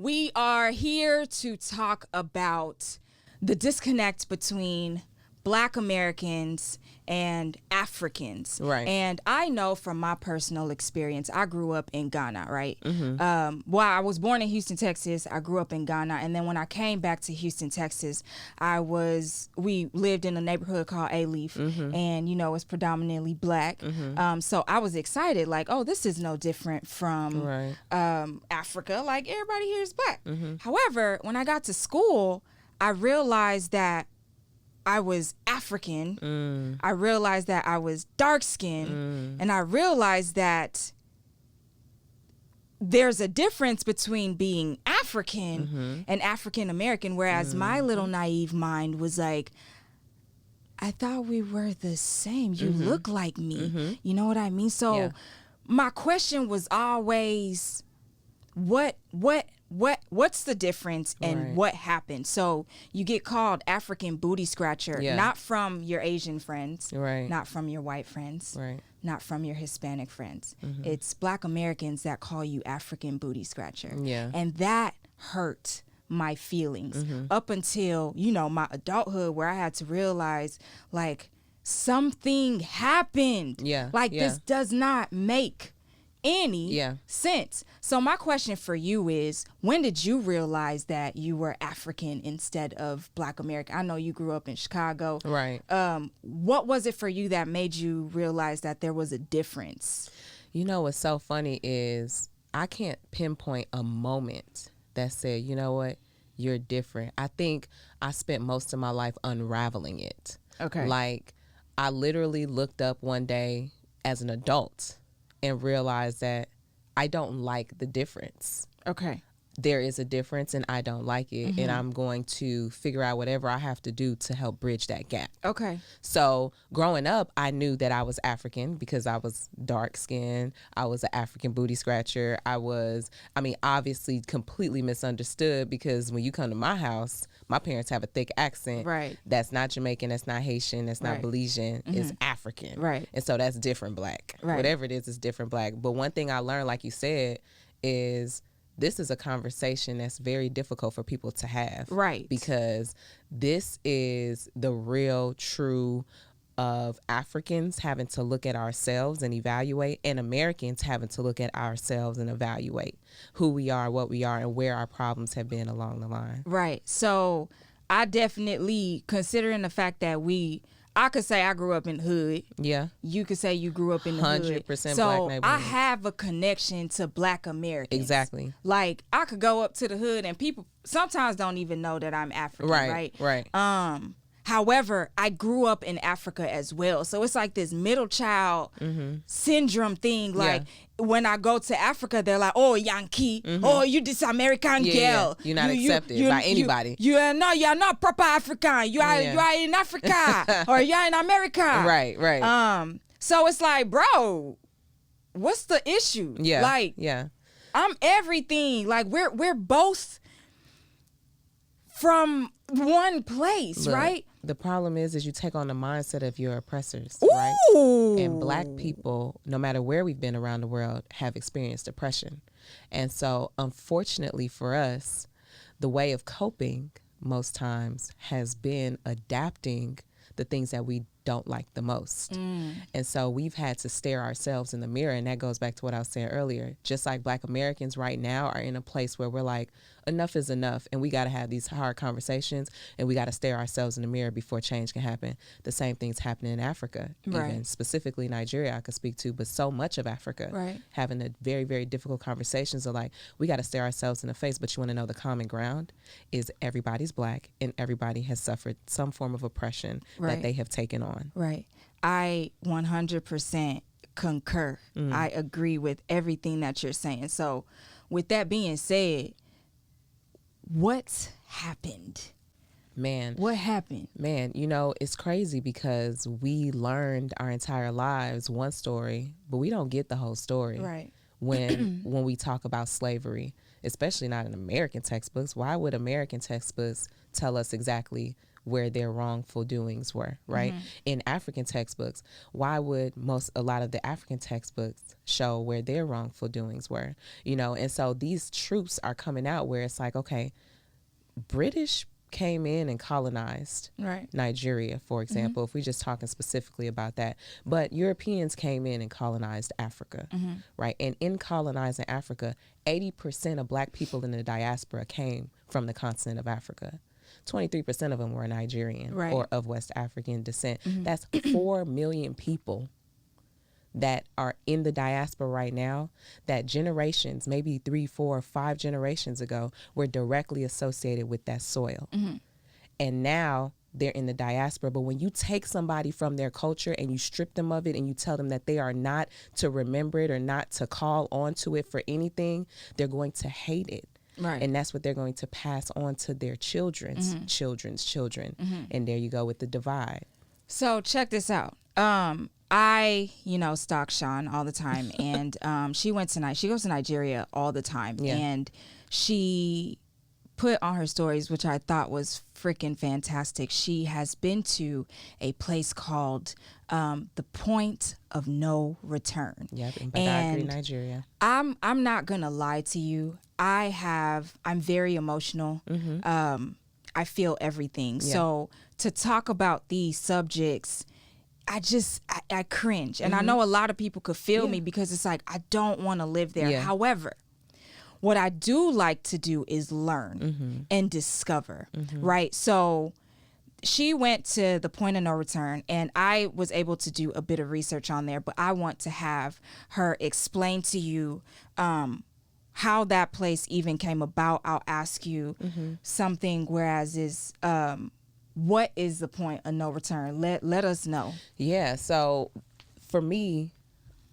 we are here to talk about the disconnect between Black Americans and Africans. Right. And I know from my personal experience, I grew up in Ghana, right? Mm-hmm. I was born in Houston, Texas. I grew up in Ghana. And then when I came back to Houston, Texas, we lived in a neighborhood called A-Leaf. Mm-hmm. And, you know, it's predominantly Black. Mm-hmm. So I was excited, like, oh, this is no different from Right. Africa. Like, everybody here is Black. Mm-hmm. However, when I got to school, I realized that I was African. I realized that I was dark-skinned. And I realized that there's a difference between being African and African-American, whereas my little naive mind was like, I thought we were the same. You look like me. You know what I mean? So my question was always, what's the difference and what happened? So you get called African booty scratcher, not from your Asian friends, not from your white friends, not from your Hispanic friends. It's Black Americans that call you African booty scratcher. And that hurt my feelings up until, you know, my adulthood, where I had to realize, like, something happened. This does not make any sense. So my question for you is, when did you realize that you were African instead of Black American? I know you grew up in Chicago. Right. What was it for you that made you realize that there was a difference? You know what's so funny is I can't pinpoint a moment that said, you know what, you're different. I think I spent most of my life unraveling it. Okay. Like, I literally looked up one day as an adult and realize that I don't like the difference. Okay. There is a difference and I don't like it. And I'm going to figure out whatever I have to do to help bridge that gap. Okay. So growing up, I knew that I was African because I was dark skinned. I was an African booty scratcher. Obviously completely misunderstood, because when you come to my house, my parents have a thick accent. Right. That's not Jamaican, that's not Haitian, that's not Belizean, it's African. Right. And so that's different Black. Right. Whatever it is different Black. But one thing I learned, like you said, is this is a conversation that's very difficult for people to have. Right. Because this is the real true of Africans having to look at ourselves and evaluate, and Americans having to look at ourselves and evaluate who we are, what we are, and where our problems have been along the line. Right. So I definitely, considering the fact that I could say I grew up in the hood. Yeah. You could say you grew up in the hood. 100% Black So neighborhood. I have a connection to Black Americans. Exactly. Like, I could go up to the hood and people sometimes don't even know that I'm African, right? Right. However, I grew up in Africa as well. So it's like this middle child syndrome thing. Like, when I go to Africa, they're like, oh, Yankee, oh, you this American girl. You're not accepted by anybody. You're not proper African. You are in Africa or you're in America. Right. So it's like, bro, what's the issue? Like, I'm everything. Like, we're both from one place. Look, right? The problem is you take on the mindset of your oppressors, Ooh. right? And Black people, no matter where we've been around the world, have experienced oppression. And so, unfortunately for us, the way of coping most times has been adapting the things that we don't like the most. And so we've had to stare ourselves in the mirror, and that goes back to what I was saying earlier. Just like Black Americans right now are in a place where we're like, enough is enough, and we got to have these hard conversations, and we got to stare ourselves in the mirror before change can happen. The same thing's happening in Africa, even specifically Nigeria I could speak to, but so much of Africa having a very, very difficult conversations of like, we got to stare ourselves in the face. But you want to know the common ground is everybody's Black and everybody has suffered some form of oppression that they have taken on. Right. I 100% concur. I agree with everything that you're saying. So with that being said, what happened? What happened? Man, you know, it's crazy because we learned our entire lives one story, but we don't get the whole story. Right. When we talk about slavery, especially not in American textbooks. Why would American textbooks tell us exactly where their wrongful doings were, right? In African textbooks, why would a lot of the African textbooks show where their wrongful doings were, you know? And so these truths are coming out where it's like, okay, British came in and colonized Nigeria, for example, if we're just talking specifically about that. But Europeans came in and colonized Africa, right? And in colonizing Africa, 80% of Black people in the diaspora came from the continent of Africa. 23% of them were Nigerian or of West African descent. That's 4 million people that are in the diaspora right now that generations, maybe 3, 4, 5 generations ago, were directly associated with that soil. And now they're in the diaspora. But when you take somebody from their culture and you strip them of it and you tell them that they are not to remember it or not to call onto it for anything, they're going to hate it. Right. And that's what they're going to pass on to their children's children. And there you go with the divide. So check this out. I, stalk Sean all the time, and she goes to Nigeria all the time, and she put on her stories, which I thought was freaking fantastic. She has been to a place called the Point of No Return. Yep, in Badagry, Nigeria. I'm not gonna lie to you. I'm very emotional. I feel everything. Yeah. So to talk about these subjects, I cringe. And I know a lot of people could feel me because it's like, I don't want to live there. However, what I do like to do is learn and discover, right? So she went to the Point of No Return, and I was able to do a bit of research on there, but I want to have her explain to you how that place even came about. I'll ask you something, whereas is what is the point of no return? Let us know. Yeah, so for me,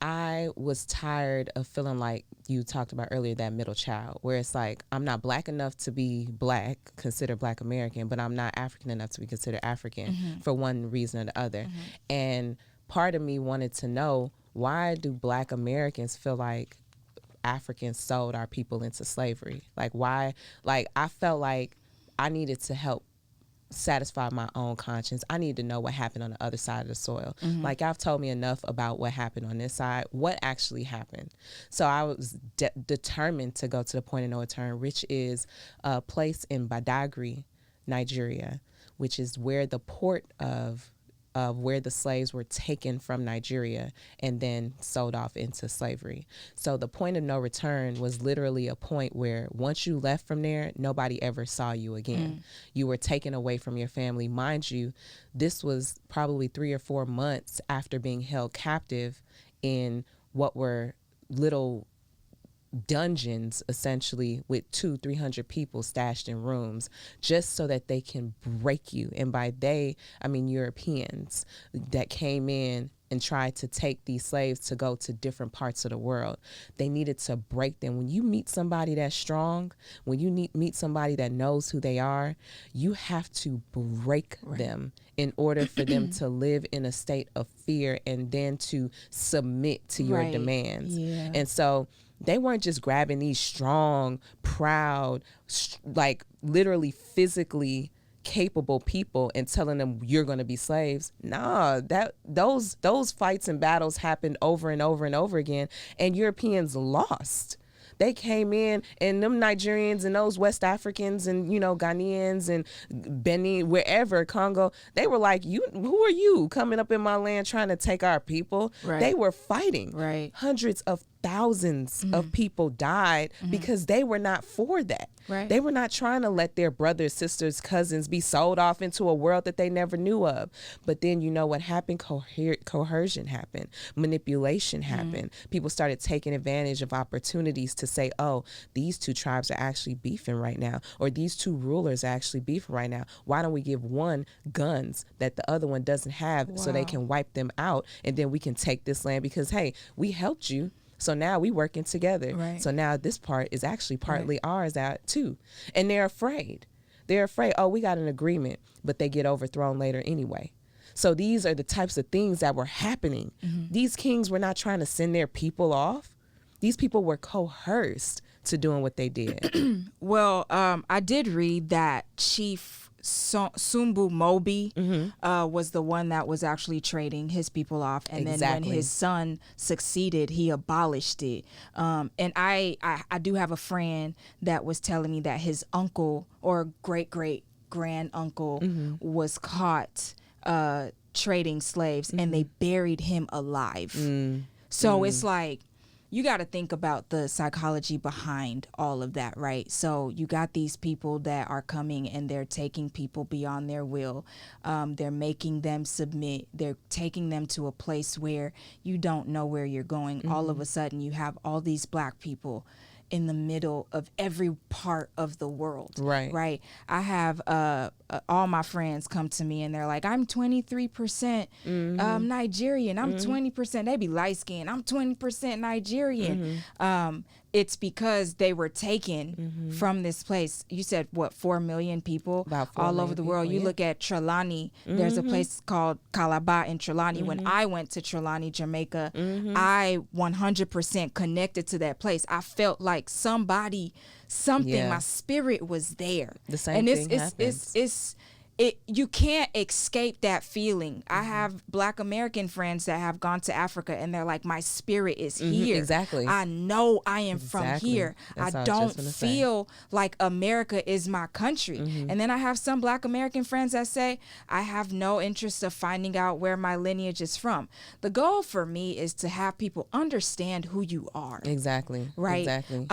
I was tired of feeling like you talked about earlier, that middle child, where it's like, I'm not Black enough to be Black, considered Black American, but I'm not African enough to be considered African for one reason or the other. And part of me wanted to know, why do Black Americans feel like Africans sold our people into slavery? Like, why? Like, I felt like I needed to help satisfy my own conscience. I need to know what happened on the other side of the soil. Like, y'all told me enough about what happened on this side. What actually happened? So I was determined to go to the Point of No Return, which is a place in Badagry, Nigeria, which is where the port of where the slaves were taken from Nigeria and then sold off into slavery. So the Point of No Return was literally a point where once you left from there, nobody ever saw you again. You were taken away from your family. Mind you, this was probably 3 or 4 months after being held captive in what were little dungeons, essentially, with 200-300 people stashed in rooms, just so that they can break you. And by they, I mean Europeans that came in and tried to take these slaves to go to different parts of the world. They needed to break them. When you meet somebody that's strong, when you meet somebody that knows who they are, you have to break them in order for them to live in a state of fear and then to submit to your demands. And so they weren't just grabbing these strong, proud, like literally physically capable people and telling them you're going to be slaves. Nah, those fights and battles happened over and over and over again, and Europeans lost. They came in, and them Nigerians and those West Africans and, Ghanaians and Benin, wherever, Congo, they were like, who are you coming up in my land trying to take our people? They were fighting. Hundreds of thousands of people died because they were not for that. They were not trying to let their brothers, sisters, cousins be sold off into a world that they never knew of. But then you know what happened? Coercion happened. Manipulation happened. People started taking advantage of opportunities to say, oh, these two tribes are actually beefing right now, or these two rulers are actually beefing right now. Why don't we give one guns that the other one doesn't have so they can wipe them out, and then we can take this land because, hey, we helped you. So now we working together. So now this part is actually partly ours out too. And they're afraid. Oh, we got an agreement, but they get overthrown later anyway. So these are the types of things that were happening. These kings were not trying to send their people off. These people were coerced to doing what they did. Well, I did read that Chief Sumbu Mobi was the one that was actually trading his people off, and then when his son succeeded, he abolished it. And I do have a friend that was telling me that his uncle or great grand uncle was caught trading slaves, and they buried him alive. So it's like, you got to think about the psychology behind all of that, right? So you got these people that are coming and they're taking people beyond their will. They're making them submit. They're taking them to a place where you don't know where you're going. All of a sudden, you have all these black people in the middle of every part of the world. Right. I have all my friends come to me and they're like, I'm 23% Nigerian. I'm 20%. They be light skinned. I'm 20% Nigerian. It's because they were taken from this place. You said, what, 4 million people all over the world? You look at Trelawney. There's a place called Calabar in Trelawney. When I went to Trelawney, Jamaica, I 100% connected to that place. I felt like something, my spirit was there. The same thing happens. You can't escape that feeling. I have Black American friends that have gone to Africa and they're like, my spirit is here. Exactly. I know I am from here. I don't feel like America is my country. And then I have some Black American friends that say, I have no interest of finding out where my lineage is from. The goal for me is to have people understand who you are. Exactly. Right. Exactly.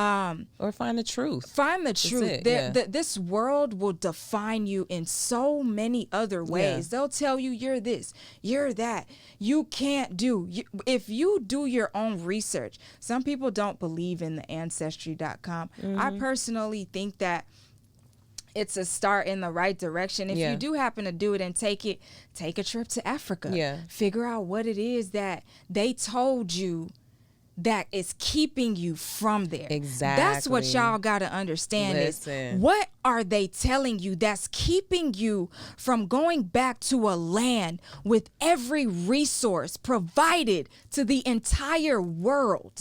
Or find the truth. Find the truth. This world will define you in so many other ways. They'll tell you you're this, you're that. You can't do. If you do your own research, some people don't believe in the ancestry.com. I personally think that it's a start in the right direction. If you do happen to do it and take a trip to Africa. Figure out what it is that they told you that is keeping you from there. Exactly. That's what y'all got to understand. Is what are they telling you that's keeping you from going back to a land with every resource provided to the entire world?